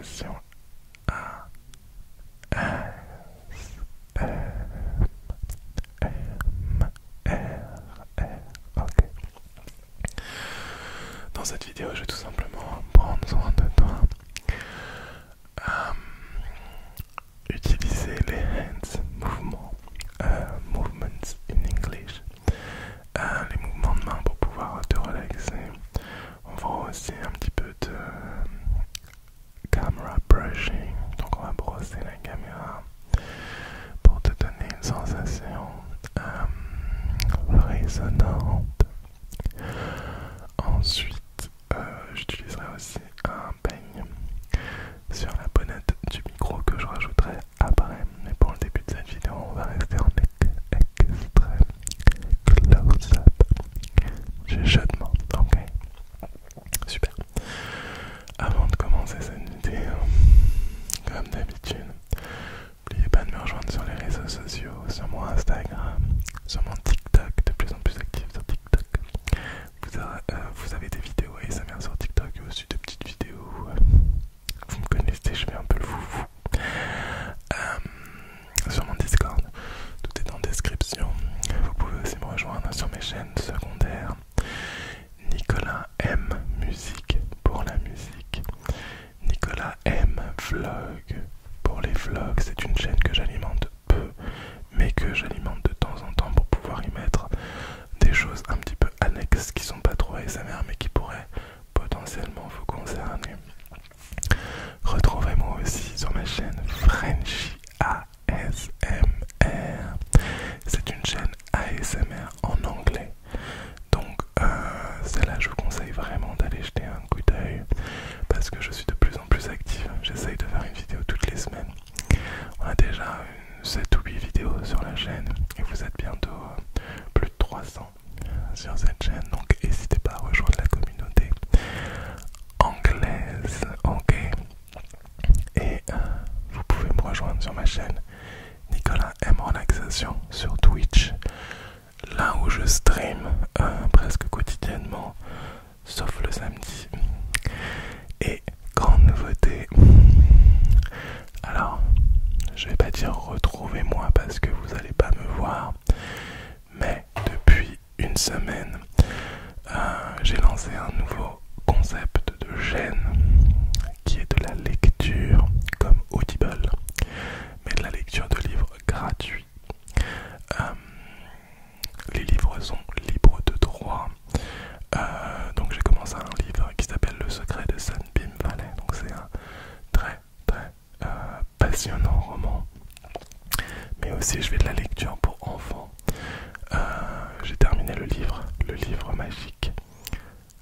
relaxation A S M R. Ok. Dans cette vidéo, je vais tout simplement prendre soin de toi, utiliser les hands mouvements, movements in English, les mouvements de main pour pouvoir te relaxer. On va aussi un petit peu de camera brushing, donc on va brosser la caméra pour te donner une sensation résonnante. Ensuite, j'utiliserai aussi un peigne sur la bonnette du micro que je rajouterai après. Mais pour le début de cette vidéo, on va rester en extrême close-up. Chuchotement, ok. Super. Avant de commencer cette vidéo, comme d'habitude, n'oubliez pas de me rejoindre sur les réseaux sociaux, sur mon Instagram, sur mon TikTok, de plus en plus actif sur TikTok. Vous avez des vidéos ASMR sur TikTok et aussi de petites vidéos. Vous me connaissez, je fais un peu le foufou. Sur mon Discord, tout est en description. Vous pouvez aussi me rejoindre sur mes chaînes secondaires. Nicolas M Musique pour la musique. Nicolas M Vlog pour les vlogs. C'est une chaîne que j'alimente peu, mais que j'alimente de temps en temps pour pouvoir y mettre des choses un petit peu annexes qui sont pas trop ASMR mais qui pourraient potentiellement vous concerner. Retrouvez-moi aussi sur ma chaîne Frenchy ASMR. C'est une chaîne ASMR en anglais. Donc celle-là, je vous conseille vraiment d'aller jeter un coup d'œil parce que je suis de plus en plus actif. J'essaye de faire une vidéo toutes les semaines. On a déjà 7 ou 8 vidéos sur la chaîne et vous êtes bientôt plus de 300 sur cette chaîne. Donc n'hésitez pas à rejoindre la communauté anglaise, ok. Et vous pouvez me rejoindre sur ma chaîne Nicolas M Relaxation sur Twitch, là où je stream presque quotidiennement, sauf le samedi. Et grande nouveauté, alors je vais pas dire retrouvez-moi parce que vous allez pas me voir, mais depuis une semaine, j'ai lancé un nouveau concept de chaîne qui est de la lecture comme Audible, mais de la lecture de livres gratuits. Les livres sont libres de droit. Donc j'ai commencé un livre qui s'appelle Le secret de Sunbeam Valley. Donc c'est un très passionnant roman. Mais aussi je fais de la lecture pour enfants. J'ai terminé le livre magique.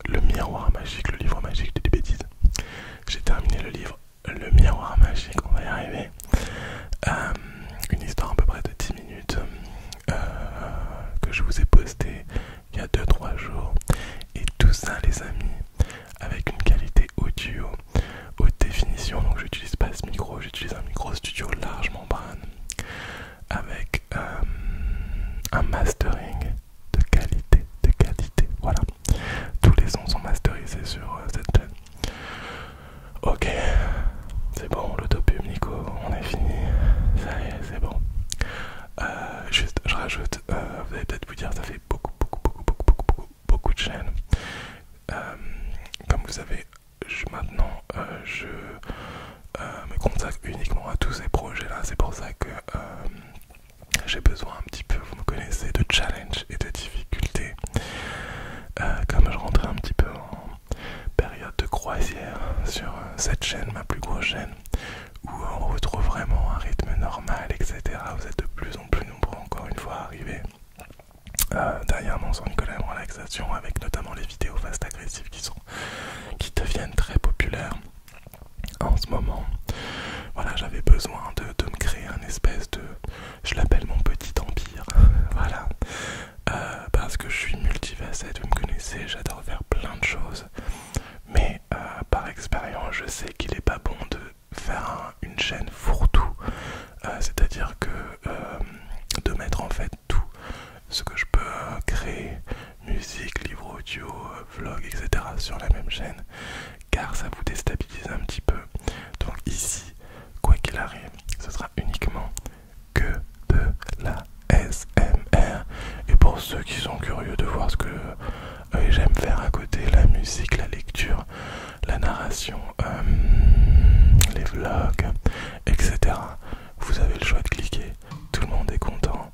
Le miroir magique, le livre magique, je dis des bêtises. J'ai terminé le livre Le miroir magique, on va y arriver. Une histoire à peu près de 10 minutes que je vous ai posté il y a 2-3 jours. Et tout ça les amis, avec une qualité audio haute définition. Donc j'utilise pas ce micro, j'utilise un micro studio large membrane avec un mastering de qualité, voilà. Tous les sons sont masterisés sur cette chaîne. Ok, c'est bon, l'autopub Nico, on est fini, ça y est, c'est bon. Juste, je rajoute, vous allez peut-être vous dire, ça fait beaucoup de chaînes. Comme vous savez, maintenant, je me consacre uniquement à tous ces projets-là. C'est pour ça que j'ai besoin un petit peu, vous me connaissez, de challenge et de difficultés. Comme je rentrais un petit peu en période de croisière sur cette chaîne, ma plus grosse chaîne, où on retrouve vraiment un rythme normal, etc. Vous êtes de plus en plus nombreux encore une fois à arriver derrière mon son Nicolas M Relaxation, avec notamment les vidéos fast agressives qui deviennent très populaires en ce moment. Voilà, j'avais besoin de me créer un espèce de, je l'appelle mon petit empire, voilà, parce que je suis multifacette, vous me connaissez, j'adore faire plein de choses, mais par expérience, je sais qu'il n'est pas bon de faire une chaîne fourre-tout, c'est-à-dire que de mettre en fait tout ce que je peux créer, musique, livre audio, vlog, etc. sur la même chaîne, car ça vous déstabilise un petit peu. Donc illustration, les vlogs, etc. Vous avez le choix de cliquer, tout le monde est content.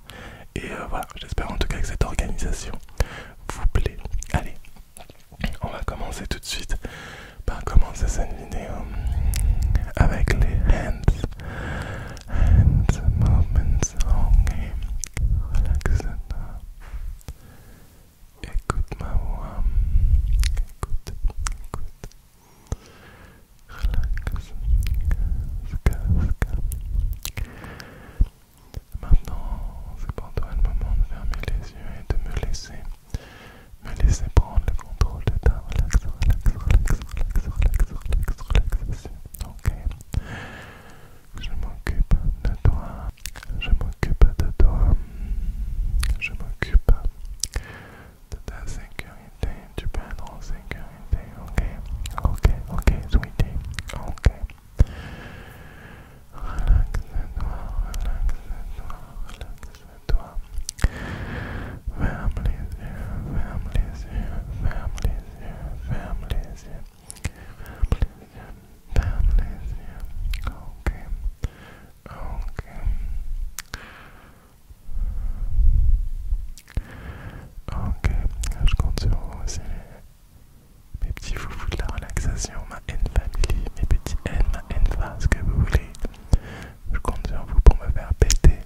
Et voilà, j'espère en tout cas que cette organisation vous plaît. Allez, on va commencer tout de suite par commencer cette vidéo avec les hands movements. Ok, relaxe-toi. Écoute ma voix. Écoute. Relax. Maintenant, c'est pour toi le moment de fermer les yeux et de me laisser prendre le contrôle de ta relaxation. Ok. Je m'occupe de toi. Je m'occupe de ta sécurité. Tu peux être en sécurité. Ok, sweetie. Ok. Relaxe-toi. Ferme les yeux. Ok. Ok, je compte sur vous aussi, mes petits foufous de la relaxation, ma N-Family, mes petits N, ma N-Fa, ce que vous voulez. Je compte sur vous pour me faire péter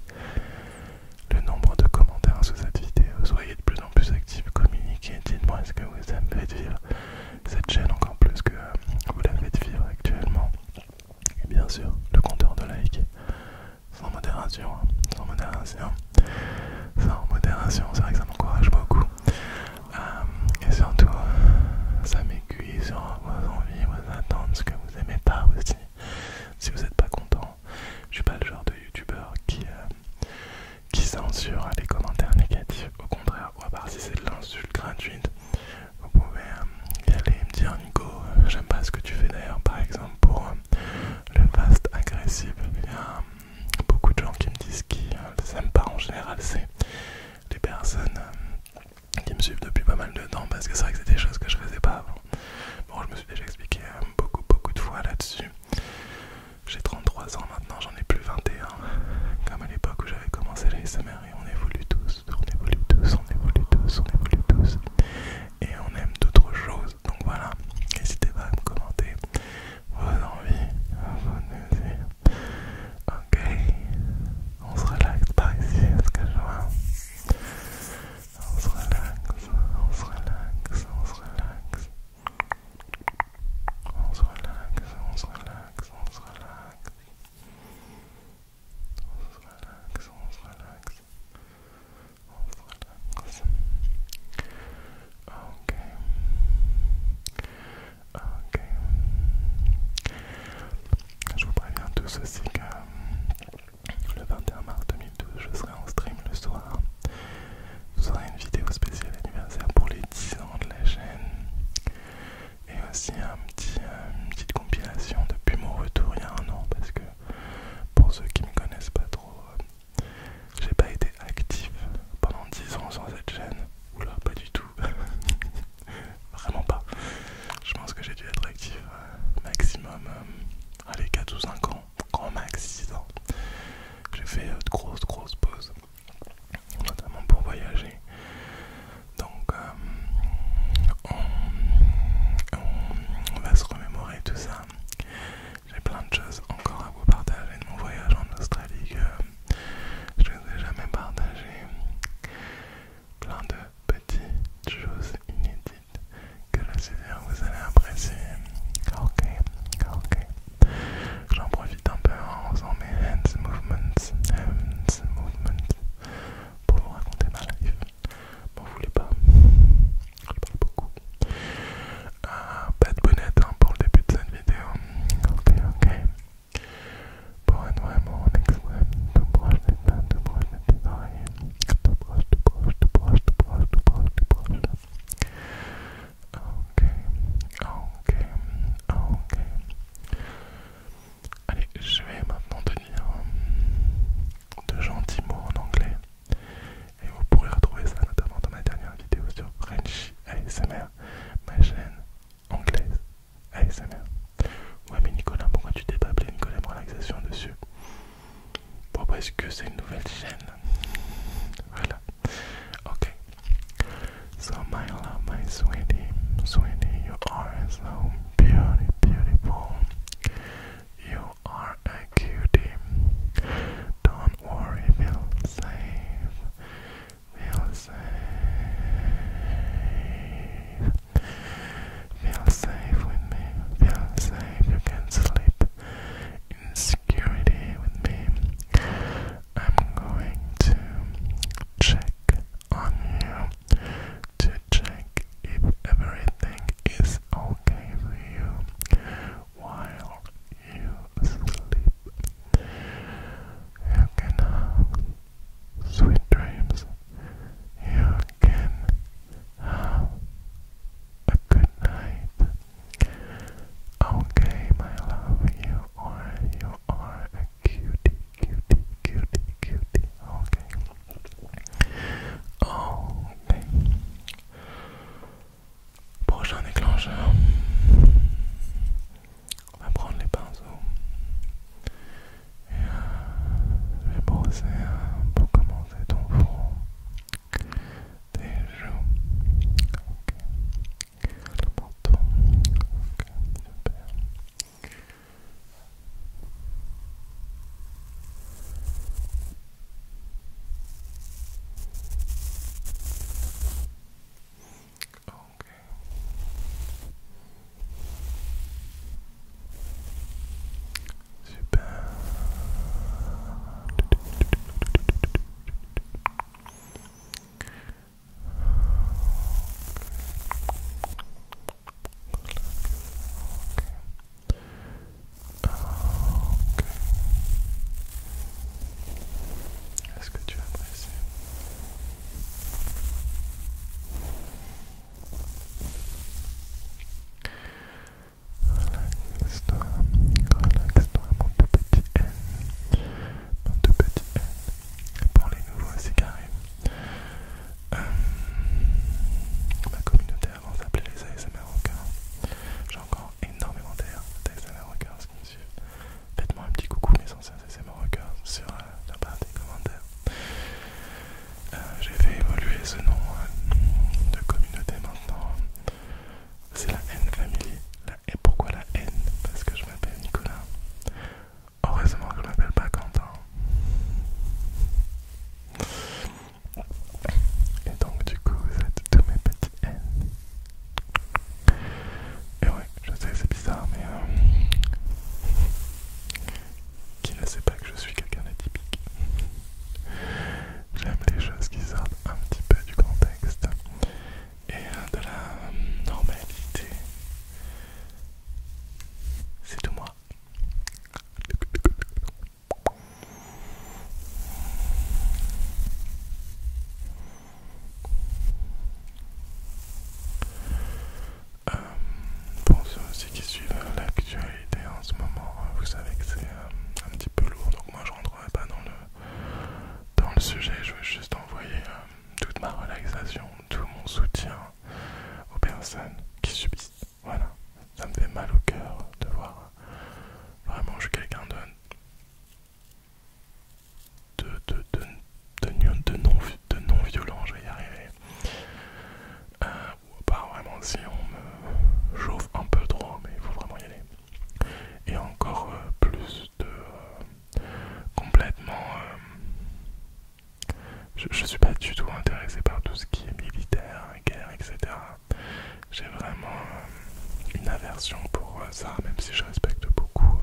le nombre de commentaires sous cette vidéo. Soyez de plus en plus actifs, communiquez, dites-moi ce que vous faites vivre cette chaîne encore plus que vous la faites vivre actuellement. Et bien sûr, le compteur de like, sans modération, sans modération, c'est vrai que ça m'encourage beaucoup. Et surtout, ça m'aiguille sur vos envies, vos attentes, ce que vous aimez pas aussi. Si vous n'êtes pas content, je suis pas le genre de youtubeur qui censure les commentaires négatifs. Au contraire, ou à part si c'est de l'insulte gratuite, vous pouvez y aller et me dire Nico, j'aime pas ce que tu fais d'ailleurs. Par exemple pour le fast agressif, il y a beaucoup de gens qui me disent qu'ils n'aiment pas en général, c'est les personnes qui me suivent depuis pas mal de temps, parce que c'est vrai que c'est des choses que je faisais pas avant. Bon, je me suis déjà expliqué beaucoup de fois là-dessus. J'ai 33 ans maintenant, j'en ai plus 21, comme à l'époque où j'avais commencé la SMR, et on évolue tous, et on aime d'autres choses. Donc voilà, n'hésitez pas à me commenter vos envies, vos désirs. Ok, on se relaxe par ici, est-ce que je vois? On se relaxe. Ok. Je vous préviens tous aussi que le 21 mars 2012, je serai en stream le soir. Vous aurez une vidéo spéciale anniversaire pour les 10 ans de la chaîne. Et aussi une petite compilation depuis mon retour il y a un an. Parce que pour ceux qui me connaissent pas trop, j'ai pas été actif pendant 10 ans sur cette chaîne. Oula, pas du tout. Vraiment pas. Je pense que j'ai dû être actif maximum, allez, 4 ou 5 ans, grand max. je suis pas du tout intéressé par tout ce qui est militaire, guerre, etc. J'ai vraiment une aversion pour ça, même si je respecte beaucoup.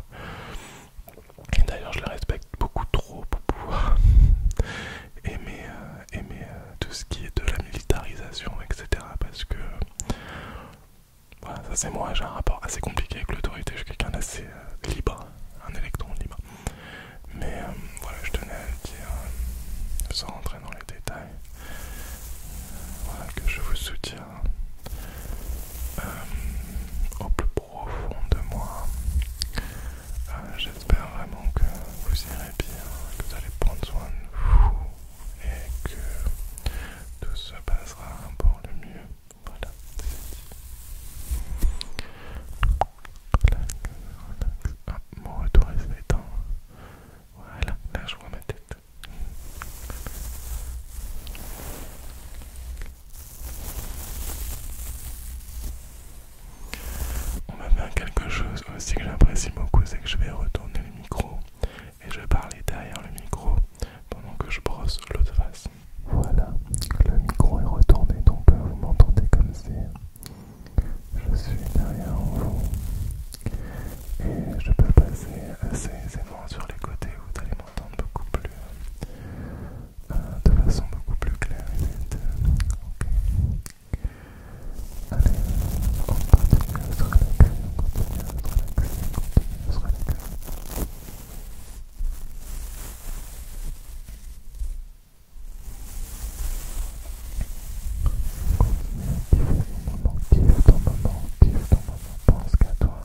Et d'ailleurs, je le respecte beaucoup trop pour pouvoir aimer tout ce qui est de la militarisation, etc. Parce que voilà, ça c'est moi, j'ai un rapport assez compliqué avec l'autorité, je suis quelqu'un d'assez libre, un électron libre. Mais voilà, je tenais à le dire, sans rentrer dans les détails, voilà, que je vous soutiens au plus profond de moi. J'espère vraiment que vous irez bien, que vous allez prendre soin de vous et que tout se passera pour le mieux. Voilà, mon retour est s'étend. Voilà, là je vois ma tête. On va faire quelque chose aussi que j'apprécie beaucoup, c'est que je vais retourner le micro et je vais parler derrière le micro pendant que je brosse l'autre face. Voilà, le micro est retourné, donc vous m'entendez comme si je suis derrière vous et je peux passer assez aisément sur les côtés, vous allez m'entendre beaucoup plus de façon beaucoup plus claire et nette. Ok. Allez, on continue à se relaxer, on continue à se relaxer, on continue à se relaxer. Kiffe ton moment, pense qu'à toi.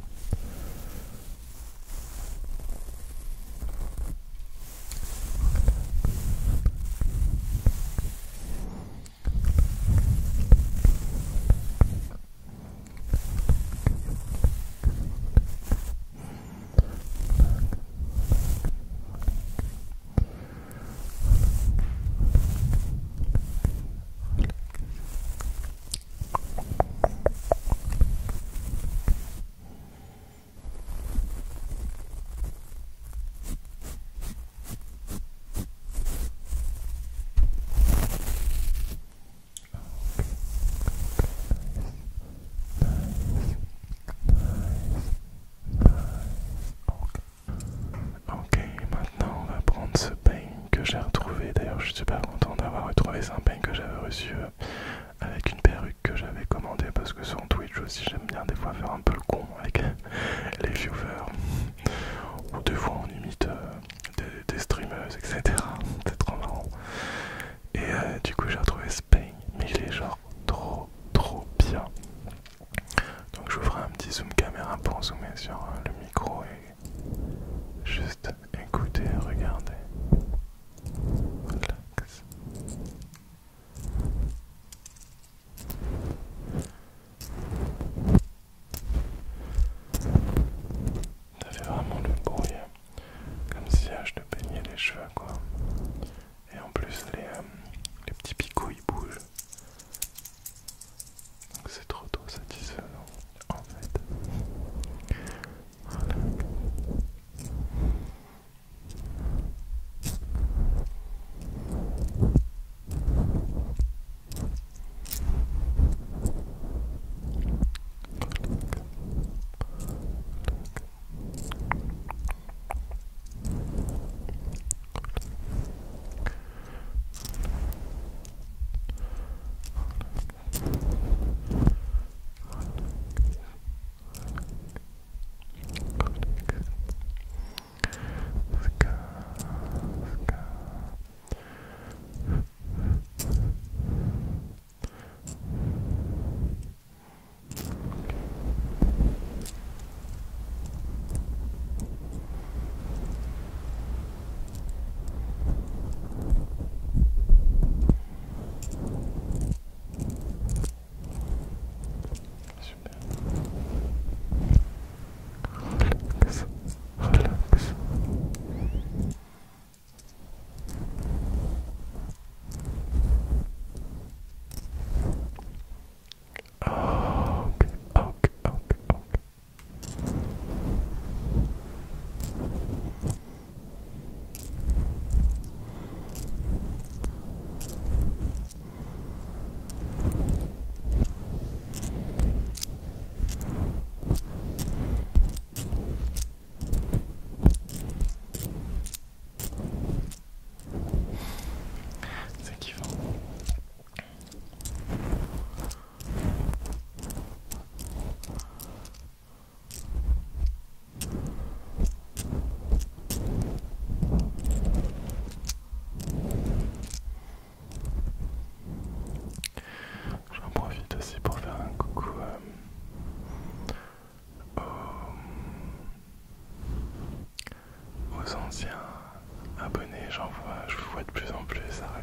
Ok, maintenant on va prendre ce peigne que j'ai retrouvé. D'ailleurs, je suis super content d'avoir retrouvé. C'est un peigne que j'avais reçu avec une perruque que j'avais commandée parce que sur Twitch aussi, j'aime bien des fois faire un peu le con avec les viewers. Ou des fois on imite des streameuses, etc. C'est trop marrant. Et du coup, j'ai retrouvé ce peigne, mais il est genre trop bien. Donc, je vous ferai un petit zoom caméra pour zoomer sur le micro et juste écoutez, regardez. Relax. Ça fait vraiment le bruit, comme si je te peignais les cheveux, quoi. Et en plus, les petits picots ils bougent. Donc, c'est trop satisfaisant, en fait.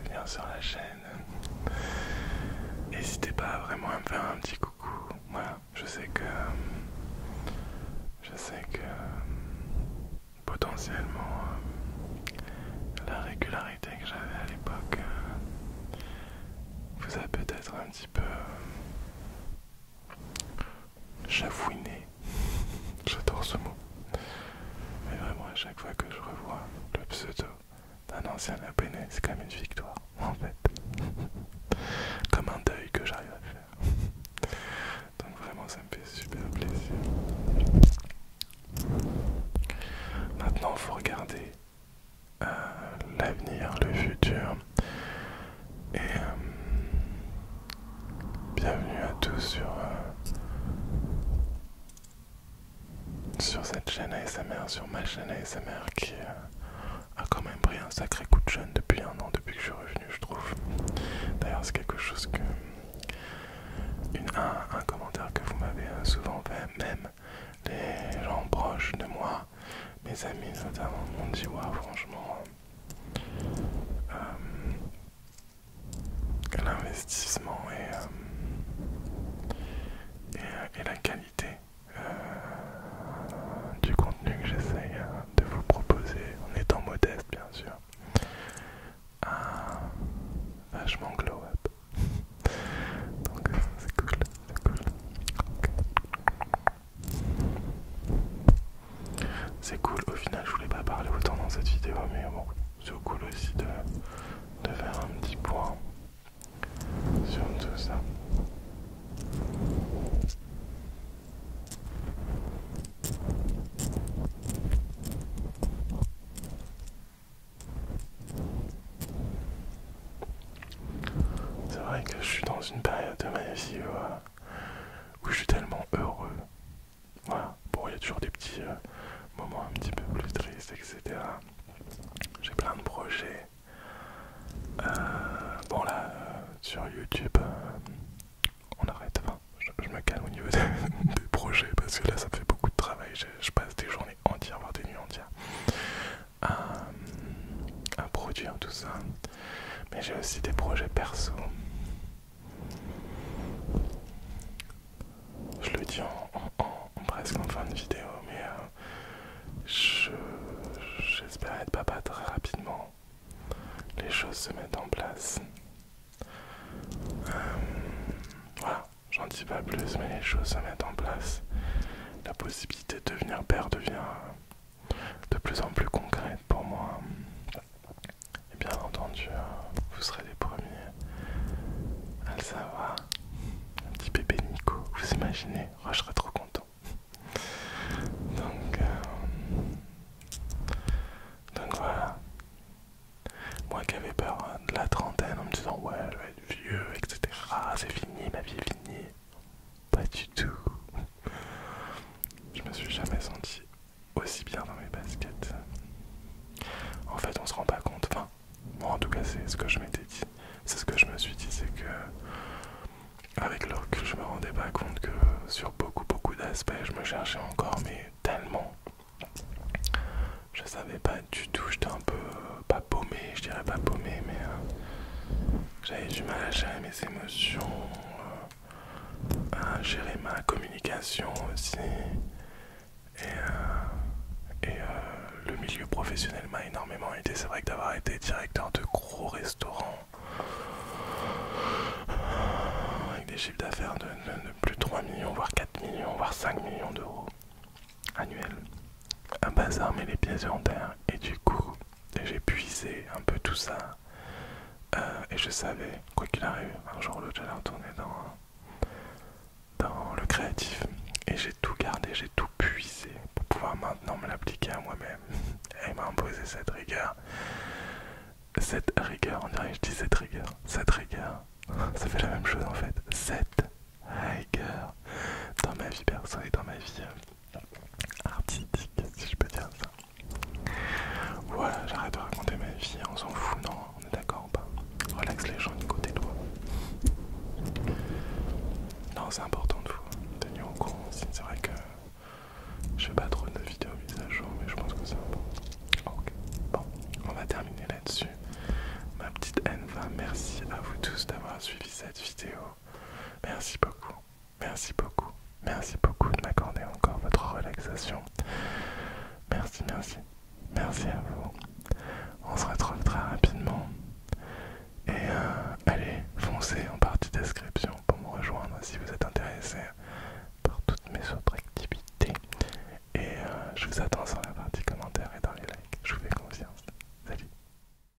revenir sur la chaîne. N'hésitez pas vraiment à me faire un petit coucou. Voilà, je sais que potentiellement la régularité que j'avais à l'époque vous a peut-être un petit peu chafouiné. J'adore ce mot. Mais vraiment, à chaque fois que je revois le pseudo d'un ancien abonné, c'est comme une victoire, en fait. Comme un deuil que j'arrive à faire. Donc vraiment, ça me fait super plaisir. Maintenant, il faut regarder l'avenir, le futur. Et bienvenue à tous sur cette chaîne ASMR, sur ma chaîne ASMR qui a quand même pris un sacré coup de jeune depuis 1 an, depuis que je suis revenu, je trouve. D'ailleurs, c'est quelque chose que un commentaire que vous m'avez souvent fait, même les gens proches de moi, mes amis notamment, m'ont dit waouh, franchement l'investissement et la qualité du contenu que j'essaye de vous proposer, en étant modeste bien sûr, vachement glow up. Donc c'est cool, c'est cool. Okay. C'est cool, au final je voulais pas parler autant dans cette vidéo, mais bon, c'est cool aussi de faire un petit point sur tout ça. C'est vrai que je suis dans une période de ma vie où je suis tellement heureux. Voilà, bon, il y a toujours des petits moments un petit peu plus tristes, etc. J'ai plein de projets. Bon là, sur YouTube, on arrête. Enfin, je me calme au niveau des projets parce que là, ça fait beaucoup de travail. Je passe des journées entières, voire des nuits entières, à produire tout ça. Mais j'ai aussi des projets perso. Je le dis presque en fin de vidéo, mais j'espère être papa très rapidement. Les choses se mettent en place. Voilà, j'en dis pas plus, mais les choses se mettent en place. La possibilité de devenir père devient de plus en plus concrète pour moi. Et bien entendu, vous serez les premiers à le savoir. Un petit bébé Nico, vous imaginez? Oh, je serais trop content. Donc voilà. Moi qui avais peur de la trentaine en me disant ouais, je vais être vieux, etc. C'est fini, ma vie est finie. Pas du tout. Je me suis jamais senti aussi bien dans mes baskets. En fait, on se rend pas compte. Enfin, moi en tout cas, c'est ce que je m'étais dit. C'est ce que je me suis dit, c'est que avec le recul, je me rendais pas compte que sur beaucoup d'aspects, je me cherchais encore, mais tellement. Je savais pas du tout, j'étais un peu pas paumé, je dirais pas paumé, mais j'avais du mal à gérer mes émotions, à gérer ma communication aussi, et le milieu professionnel m'a énormément aidé. C'est vrai que d'avoir été directeur de gros restaurants avec des chiffres d'affaires de plus de 3 millions, voire 4 millions, voire 5 millions d'euros annuels, un bazar met les pieds sur terre. Et du coup, j'ai puisé un peu tout ça. Et je savais, quoi qu'il arrive, un jour ou l'autre, j'allais retourner dans le créatif. Et j'ai tout gardé, j'ai tout puisé pour pouvoir maintenant me l'appliquer à moi-même. Et m'a imposé cette rigueur. Cette rigueur, on dirait que je dis cette rigueur. Cette rigueur, ça fait la même chose en fait. Cette rigueur dans ma vie perso et dans ma vie artistique, si je peux dire ça. Voilà, j'arrête de raconter ma vie, on s'en fout, non, on est d'accord ou pas? Relax les gens du côté de toi. Non, c'est important de vous tenir au courant aussi. C'est vrai que je fais pas trop de vidéos mises à jour, mais je pense que c'est important. Ok, bon, on va terminer là-dessus. Ma petite haine va suivi cette vidéo. Merci beaucoup, merci beaucoup, merci beaucoup de m'accorder encore votre relaxation. Merci, merci, merci à vous.